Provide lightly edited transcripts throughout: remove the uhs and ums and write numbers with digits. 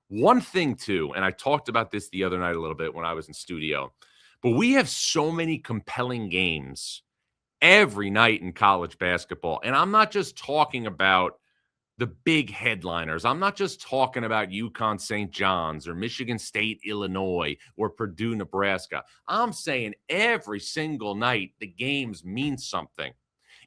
One thing, too, and I talked about this the other night a little bit when I was in studio, but we have so many compelling games every night in college basketball. And I'm not just talking about the big headliners. I'm not just talking about UConn St. John's or Michigan State, Illinois, or Purdue, Nebraska. I'm saying every single night the games mean something.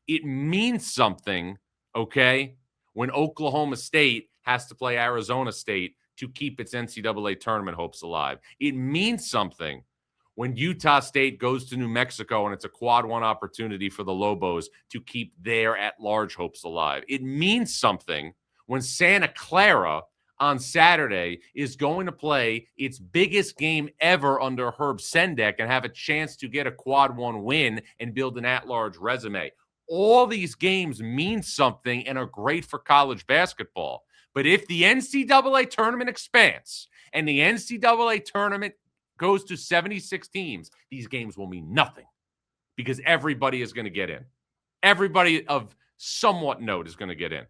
It means something, okay, when Oklahoma State has to play Arizona State to keep its NCAA tournament hopes alive. It means something when Utah State goes to New Mexico and it's a quad one opportunity for the Lobos to keep their at-large hopes alive. It means something when Santa Clara on Saturday is going to play its biggest game ever under Herb Sendek and have a chance to get a quad one win and build an at-large resume. All these games mean something and are great for college basketball. But if the NCAA tournament expands and the NCAA tournament goes to 76 teams, these games will mean nothing because everybody is going to get in. Everybody of somewhat note is going to get in.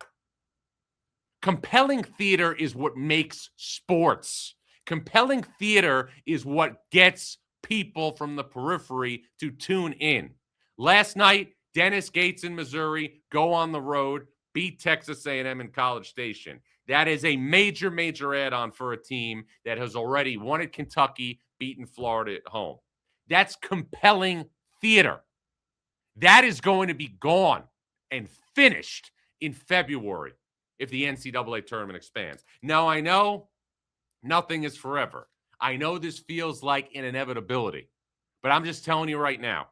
Compelling theater is what makes sports. Compelling theater is what gets people from the periphery to tune in. Last night, Dennis Gates in Missouri go on the road, beat Texas A&M in College Station. That is a major, major add-on for a team that has already won at Kentucky, beaten Florida at home. That's compelling theater. That is going to be gone and finished in February if the NCAA tournament expands. Now, I know nothing is forever. I know this feels like an inevitability, but I'm just telling you right now,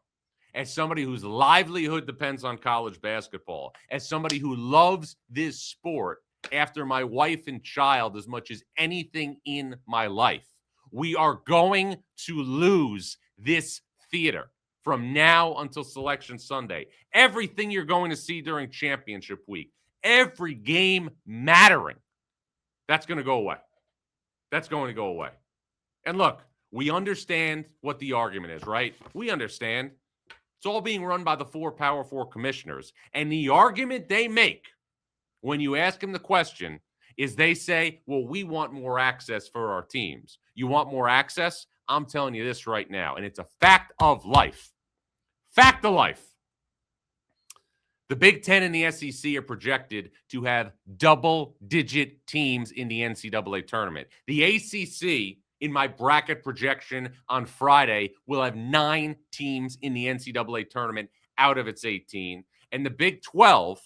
as somebody whose livelihood depends on college basketball, as somebody who loves this sport after my wife and child as much as anything in my life, we are going to lose this theater from now until Selection Sunday. Everything you're going to see during championship week, every game mattering, that's going to go away. That's going to go away. And look, we understand what the argument is, right? We understand. It's all being run by the four Power Four commissioners. And the argument they make when you ask them the question is they say, well, we want more access for our teams. You want more access? I'm telling you this right now, and it's a fact of life. Fact of life. The Big Ten and the SEC are projected to have double-digit teams in the NCAA tournament. The ACC, in my bracket projection on Friday, will have 9 teams in the NCAA tournament out of its 18. And the Big 12,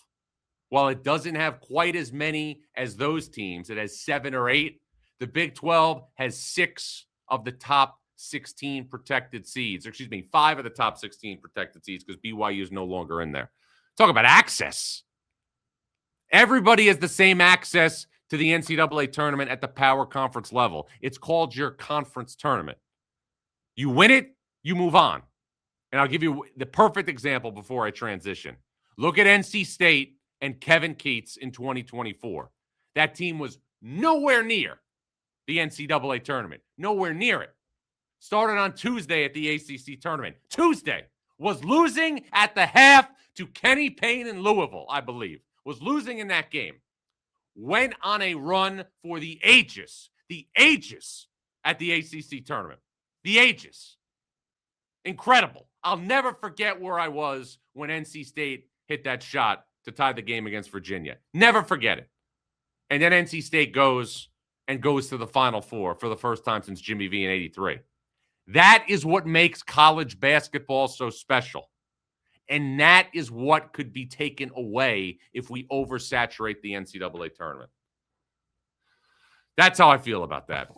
while it doesn't have quite as many as those teams, it has 7 or 8. The Big 12 has 6 of the top 16 protected seeds. 5 of the top 16 protected seeds because BYU is no longer in there. Talk about access. Everybody has the same access to the NCAA tournament at the power conference level. It's called your conference tournament. You win it, you move on. And I'll give you the perfect example before I transition. Look at NC State and Kevin Keatts in 2024. That team was nowhere near the NCAA tournament. Nowhere near it. Started on Tuesday at the ACC tournament. Tuesday. Was losing at the half to Kenny Payne in Louisville, I believe. Was losing in that game. Went on a run for the ages at the ACC tournament. The ages. Incredible. I'll never forget where I was when NC State hit that shot to tie the game against Virginia. Never forget it. And then NC State goes to the Final Four for the first time since Jimmy V in 83. That is what makes college basketball so special. And that is what could be taken away if we oversaturate the NCAA tournament. That's how I feel about that.